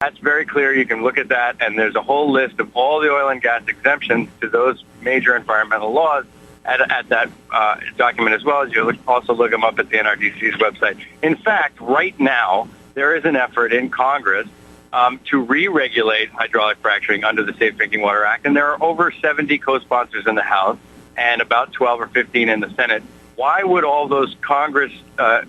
That's very clear. You can look at that, and there's a whole list of all the oil and gas exemptions to those major environmental laws at that document, as well as you also look them up at the NRDC's website. In fact, right now, there is an effort in Congress to re-regulate hydraulic fracturing under the Safe Drinking Water Act, and there are over 70 co-sponsors in the House and about 12 or 15 in the Senate. Why would all those Congress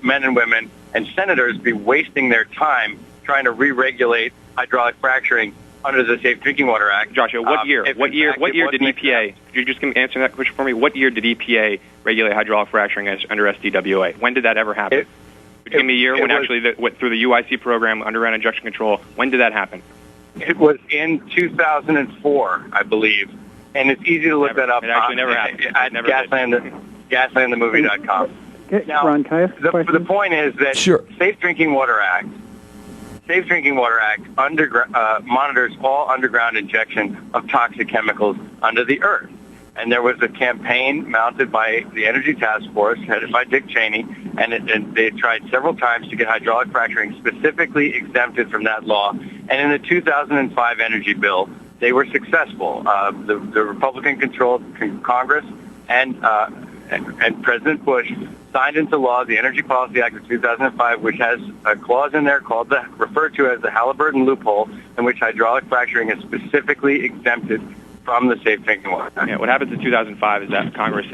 men and women and senators be wasting their time trying to re-regulate hydraulic fracturing under the Safe Drinking Water Act? Joshua, what year did EPA? Could you just answer that question for me? What year did EPA regulate hydraulic fracturing under SDWA? When did that ever happen? Could you give me a year when actually went through the UIC program, underground injection control? When did that happen? It was in 2004, I believe, and it's easy to look that up. It actually never happened. At GasLandTheMovie.com. Now, Ron, can I ask a question? The point is that Safe Drinking Water Act monitors all underground injection of toxic chemicals under the earth. And there was a campaign mounted by the Energy Task Force, headed by Dick Cheney, and they tried several times to get hydraulic fracturing specifically exempted from that law. And in the 2005 energy bill, they were successful. The Republican-controlled Congress and President Bush signed into law the Energy Policy Act of 2005, which has a clause in there referred to as the Halliburton loophole, in which hydraulic fracturing is specifically exempted from the Safe Drinking Water Act. Yeah, what happens in 2005 is that Congress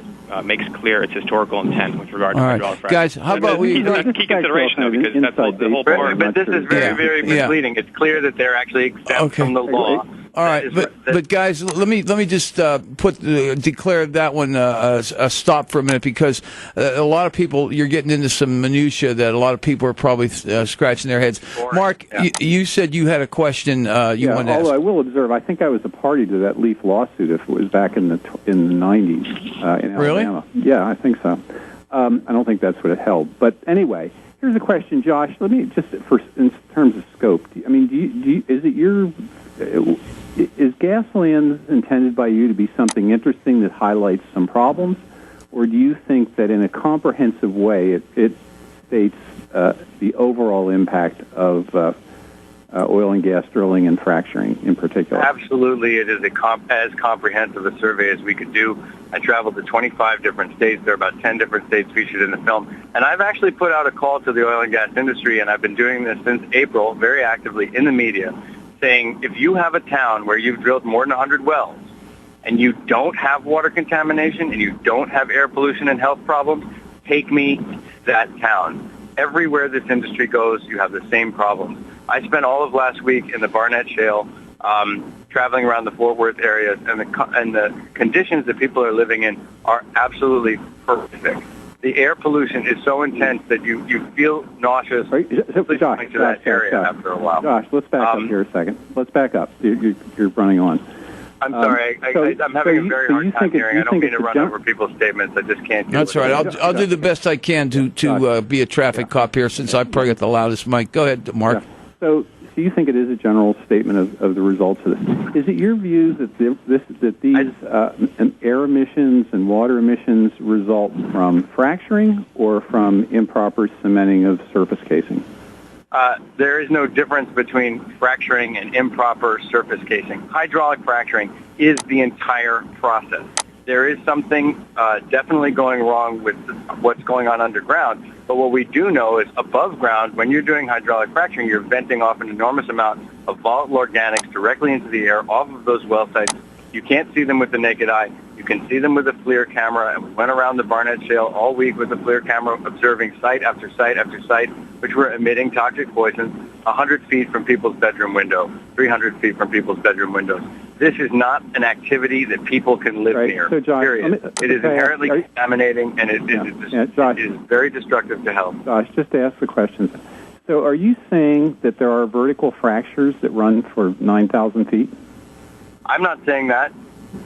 makes clear its historical intent with regard to hydraulic fracturing. Guys, how about we... Key consideration, though, because that's the whole point. But this is very, very misleading. It's clear that they're actually exempt from the law. All right, but guys, let me just declare that one a stop for a minute, because a lot of people, you're getting into some minutia that a lot of people are probably scratching their heads. Mark, you said you had a question you wanted to ask. Although I will observe, I think I was a party to that Leaf lawsuit if it was back in the 90s in Alabama. Really? Yeah, I think so. I don't think that's what it held. But anyway, here's a question, Josh. Let me just, in terms of scope, I mean, is GasLand intended by you to be something interesting that highlights some problems, or do you think that in a comprehensive way it states the overall impact of oil and gas drilling and fracturing in particular? Absolutely. It is as comprehensive a survey as we could do. I traveled to 25 different states. There are about 10 different states featured in the film. And I've actually put out a call to the oil and gas industry, and I've been doing this since April very actively in the media, saying if you have a town where you've drilled more than 100 wells and you don't have water contamination and you don't have air pollution and health problems, take me to that town. Everywhere this industry goes, you have the same problems. I spent all of last week in the Barnett Shale, traveling around the Fort Worth area, and the conditions that people are living in are absolutely horrific. The air pollution is so intense that you feel nauseous. Josh, that area after a while. Josh, let's back up here a second. Let's back up. You're running on. I'm sorry. I'm having a very hard time hearing. I don't mean to run over people's statements. I just can't do it. That's right. I'll do the best I can to be a traffic cop here, since I probably got the loudest mic. Go ahead, Mark. Yeah. So you think it is a general statement of the results of this? Is it your view that these air emissions and water emissions result from fracturing or from improper cementing of surface casing? There is no difference between fracturing and improper surface casing. Hydraulic fracturing is the entire process. There is something definitely going wrong with what's going on underground, but what we do know is above ground, when you're doing hydraulic fracturing, you're venting off an enormous amount of volatile organics directly into the air off of those well sites. You can't see them with the naked eye. You can see them with a FLIR camera, and we went around the Barnett Shale all week with the FLIR camera observing site after site after site, which were emitting toxic poisons 100 feet from people's bedroom window, 300 feet from people's bedroom windows. This is not an activity that people can live near, so Josh, period. It is inherently contaminating, and it is very destructive to health. Josh, just to ask the question. So are you saying that there are vertical fractures that run for 9,000 feet? I'm not saying that.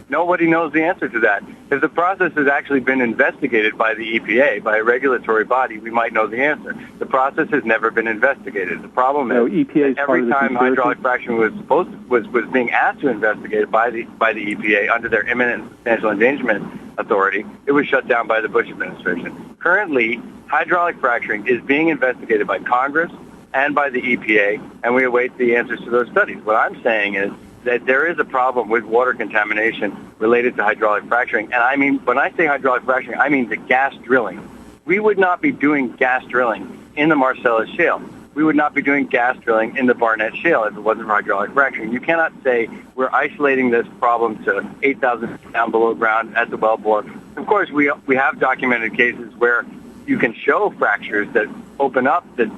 Nobody knows the answer to that. If the process has actually been investigated by the EPA, by a regulatory body, we might know the answer. The process has never been investigated. The problem is that every time hydraulic fracturing was being asked to investigate it by the EPA under their imminent and substantial endangerment authority, it was shut down by the Bush administration. Currently, hydraulic fracturing is being investigated by Congress, and by the EPA, and we await the answers to those studies. What I'm saying is that there is a problem with water contamination related to hydraulic fracturing. And I mean, when I say hydraulic fracturing, I mean the gas drilling. We would not be doing gas drilling in the Marcellus Shale. We would not be doing gas drilling in the Barnett Shale if it wasn't for hydraulic fracturing. You cannot say we're isolating this problem to 8,000 feet down below ground at the wellbore. Of course, we have documented cases where you can show fractures that open up that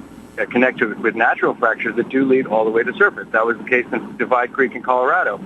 connect with natural fractures that do lead all the way to surface. That was the case in Divide Creek in Colorado.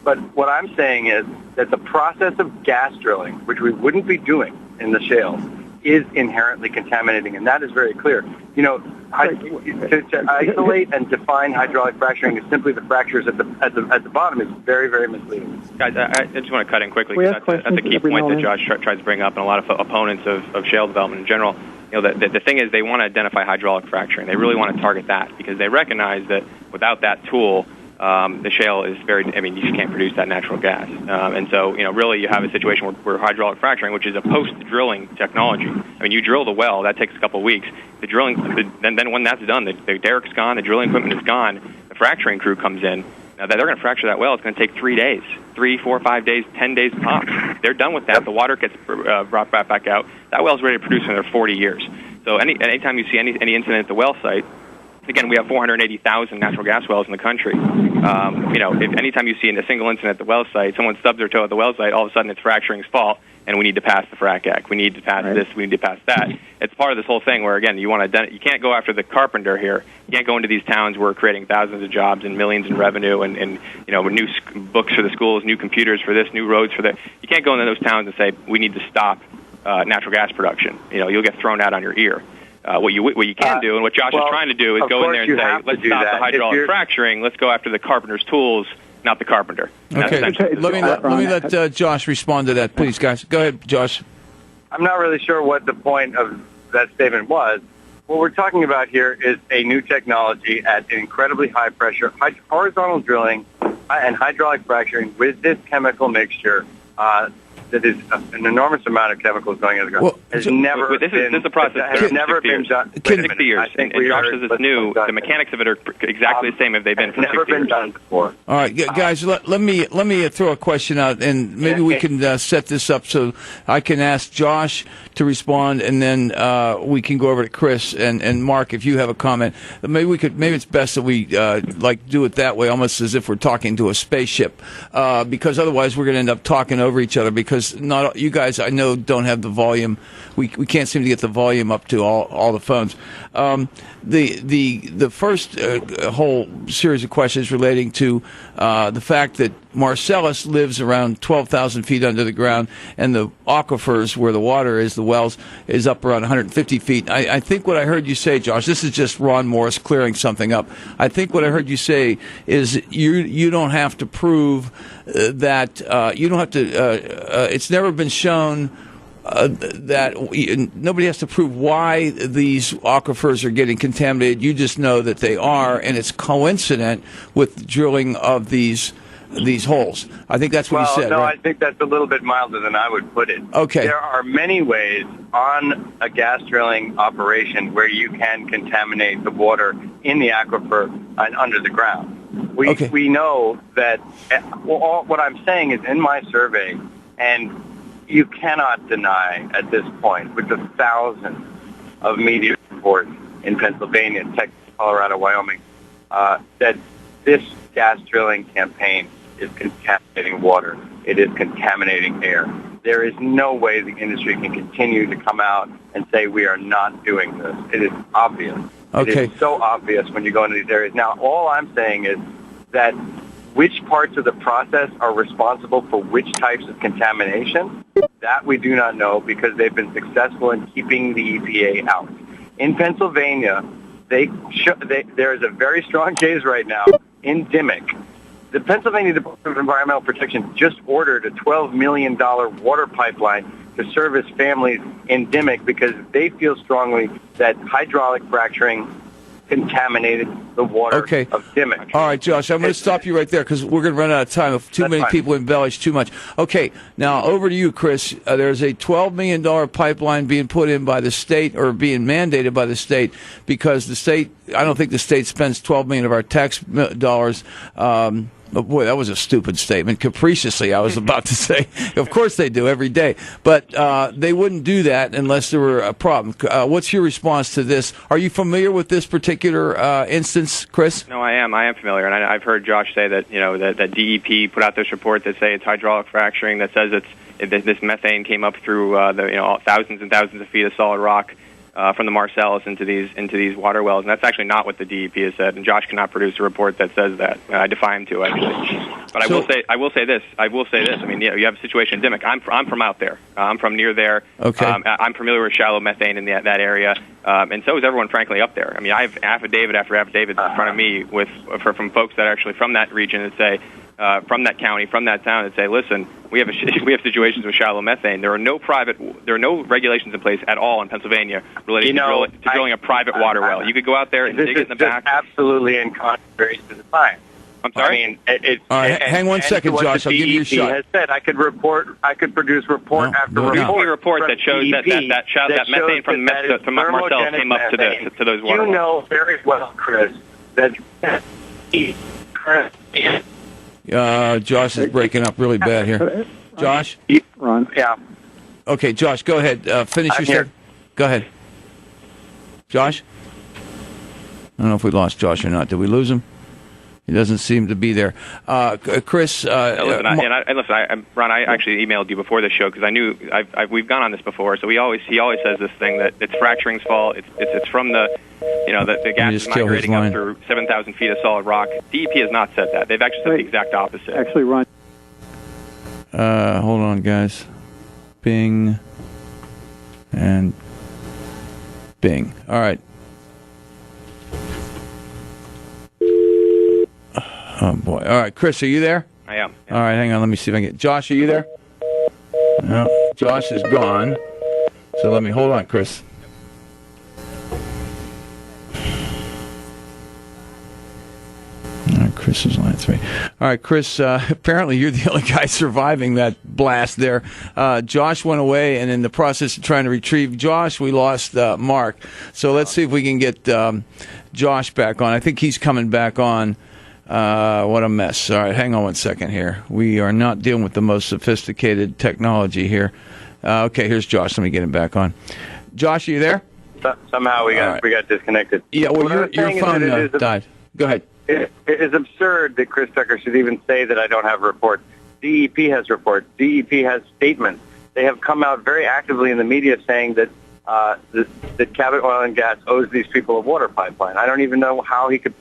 But what I'm saying is that the process of gas drilling, which we wouldn't be doing in the shale, is inherently contaminating, and that is very clear. You know, to isolate and define hydraulic fracturing as simply the fractures at the bottom is very, very misleading. Guys, I just want to cut in quickly because that's a key point that Josh tries to bring up, and a lot of opponents of shale development in general. You know, the thing is they want to identify hydraulic fracturing. They really want to target that because they recognize that without that tool, the shale is you just can't produce that natural gas. And so, you know, really you have a situation where hydraulic fracturing, which is a post-drilling technology. I mean, you drill the well, that takes a couple of weeks. The drilling, then when that's done, the derrick's gone, the drilling equipment is gone, the fracturing crew comes in. Now, they're going to fracture that well. It's going to take 3 days, 3, 4, 5 days, 10 days tops. They're done with that. The water gets brought back out. That well's ready to produce another 40 years. So anytime you see any incident at the well site, again, we have 480,000 natural gas wells in the country. You know, if anytime you see a single incident at the well site, someone stubs their toe at the well site, all of a sudden it's fracturing's fault, and we need to pass the Frac Act. We need to pass this. We need to pass that. It's part of this whole thing where, again, you can't go after the carpenter here. You can't go into these towns where we're creating thousands of jobs and millions in revenue and you know, new books for the schools, new computers for this, new roads for that. You can't go into those towns and say, we need to stop natural gas production. You know, you'll get thrown out on your ear. What you can do, and what Josh is trying to do, is go in there and say, let's stop the hydraulic fracturing. Let's go after the carpenter's tools, not the carpenter. Okay, let me let Josh respond to that, please, guys. Go ahead, Josh. I'm not really sure what the point of that statement was. What we're talking about here is a new technology at an incredibly high pressure, horizontal drilling and hydraulic fracturing with this chemical mixture. That is an enormous amount of chemicals going into the ground. This is a process has never been done. 60 years. And Josh says it's new. The mechanics of it are exactly the same as they've been for 60 years. Never been done before. All right, guys, let me throw a question out, and maybe we can set this up so I can ask Josh to respond, and then we can go over to Chris and Mark if you have a comment. Maybe it's best that we do it that way, almost as if we're talking to a spaceship, because otherwise we're going to end up talking over each other. Because not you guys, I know, don't have the volume. We can't seem to get the volume up to all the phones. The first whole series of questions relating to the fact that Marcellus lives around 12,000 feet under the ground, and the aquifers where the water is, the wells, is up around 150 feet. I think what I heard you say, Josh, this is just Ron Morris clearing something up. I think what I heard you say is you don't have to prove that you don't have to. It's never been shown that nobody has to prove why these aquifers are getting contaminated. You just know that they are, and it's coincident with the drilling of these holes. I think that's what you said. No, right? I think that's a little bit milder than I would put it. Okay. There are many ways on a gas drilling operation where you can contaminate the water in the aquifer and under the ground. We know that. What I'm saying is, in my survey, and you cannot deny at this point, with the thousands of media reports in Pennsylvania, Texas, Colorado, Wyoming, that this gas drilling campaign is contaminating water. It is contaminating air. There is no way the industry can continue to come out and say we are not doing this. It is obvious. Okay. It is so obvious when you go into these areas. Now, all I'm saying is that which parts of the process are responsible for which types of contamination, that we do not know because they've been successful in keeping the EPA out. In Pennsylvania, there is a very strong case right now in Dimick. The Pennsylvania Department of Environmental Protection just ordered a $12 million water pipeline to service families in Dimick because they feel strongly that hydraulic fracturing contaminated the water of Dimmock. All right, Josh, I'm going to stop you right there because we're going to run out of time if too many people embellish too much. Okay, now over to you, Chris. There's a $12 million pipeline being put in by the state, or being mandated by the state, because the state, I don't think the state spends $12 million of our tax dollars. Oh, boy, that was a stupid statement. Capriciously, I was about to say. Of course they do every day. But they wouldn't do that unless there were a problem. What's your response to this? Are you familiar with this particular instance, Chris? No, I am. I am familiar. And I've heard Josh say that, that DEP put out this report that say it's hydraulic fracturing, that says this methane came up through thousands and thousands of feet of solid rock from the Marcellus into these water wells, and that's actually not what the DEP has said. And Josh cannot produce a report that says that. I defy him to, actually. But I will say this. I mean, you have a situation in Dimmock. I'm from out there. I'm from near there. Okay. I'm familiar with shallow methane in that area, and so is everyone, frankly, up there. I mean, I have affidavit after affidavit in front of me from folks that are actually from that region that say, from that county, from that town, that say, listen, we have situations with shallow methane. There are no regulations in place at all in Pennselsvania related to drilling a private water well. You could go out there and dig it in the back. Absolutely in contrary to the science. I'm sorry. I mean, all right, hang one second, Josh. I'll give you a shot. Has said I could produce report after report that shows that methane from Marcellus came up to those water wells. You know very well, Chris, that Josh is breaking up really bad here. Josh? Ron? Yeah. Okay, Josh, go ahead. Finish your statement. Go ahead. Josh? I don't know if we lost Josh or not. Did we lose him? He doesn't seem to be there. Chris? Ron, I actually emailed you before the show because I knew we've gone on this before. So he always says this thing that it's fracturing's fault. It's from the gas is migrating up through 7,000 feet of solid rock. DEP has not said that. They've actually said the exact opposite. Actually, Ron. Hold on, guys. Bing and Bing. All right. Oh, boy. All right, Chris, are you there? I am. Yeah. All right, hang on. Let me see if I can get... Josh, are you there? No, Josh is gone. So let me... Hold on, Chris. All right, Chris is line 3. All right, Chris, apparently you're the only guy surviving that blast there. Josh went away, and in the process of trying to retrieve Josh, we lost Mark. So let's see if we can get Josh back on. I think he's coming back on. What a mess. All right, hang on one second here. We are not dealing with the most sophisticated technology here. Okay, here's Josh. Let me get him back on. Josh, are you there? Somehow we got disconnected. Yeah, well, your phone died. Go ahead. It is absurd that Chris Tucker should even say that I don't have reports. DEP has reports. DEP has statements. They have come out very actively in the media saying that Cabot Oil and Gas owes these people a water pipeline. I don't even know how he could